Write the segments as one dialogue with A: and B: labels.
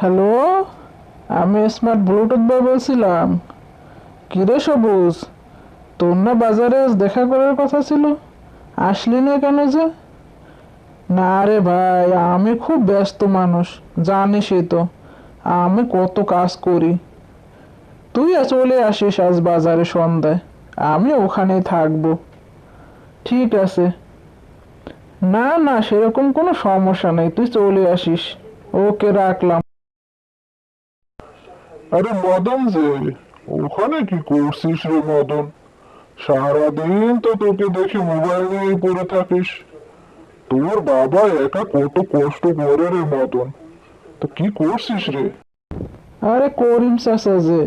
A: Hello, আমি smart Bluetooth বয় বলছিলাম। কিরে সবুজ, তোর না বাজারে আজ দেখা করার কথা ছিল, আসলি না কেন যে? না রে ভাই, আমি খুব ব্যস্ত মানুষ, জানিসই তো আমি কত কাজ করি। তুই চলে আসিস আজ বাজারে সন্ধ্যায়, আমি ওখানেই থাকবো। ঠিক আছে। না না, সেরকম কোনো সমস্যা নেই, তুই চলে আসিস। ওকে, রাখলাম।
B: আরে মদন যে, ওখানে কি করছিস রে মদন? সারাদিন তো তোকে দেখি মোবাইল নিয়ে পড়ে থাকিস। তোর বাবা একা কত কষ্ট করে রে মদন, তা কি করছিস রে?
A: আরে করিম চাচা যে,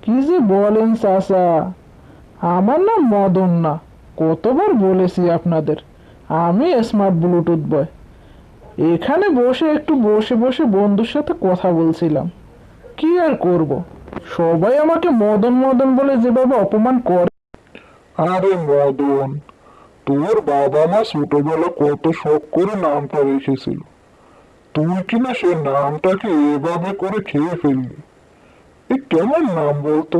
A: কি যে বলেন চাচা, আমার নাম মদন না। কতবার বলেছি আপনাদের, আমি স্মার্ট ব্লুটুথ বয়। এখানে বসে একটু বসে বসে বন্ধুর সাথে কথা বলছিলাম। কি আর করব, সবাই আমাকে মদন মদন বলে যেভাবে অপমান করে।
B: আরে মদন, তোর বাবা মা ছোটবেলা কত শখ করে নামটা রেখেছিল, তুই কিনা সে নামটাকে এভাবে করে খেয়ে ফেললি। এ কেমন নাম বলতো?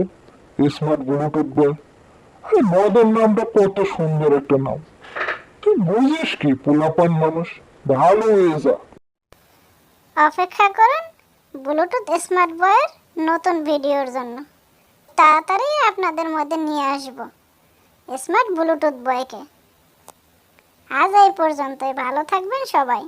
B: স্মার্ট ব্লুটুথ বয়। আরে মদন নামটা কত সুন্দর একটা নাম। তুই বুঝিস কি পোলাপান মানুষ, ভালো হয়ে যা।
C: অপেক্ষা করুন ব্লুটুথ স্মার্ট বয়ের নতুন ভিডিওর জন্য। তাড়াতাড়ি আপনাদের মধ্যে নিয়ে আসব স্মার্ট ব্লুটুথ বয়কে। আজ এই পর্যন্তই, ভালো থাকবেন সবাই।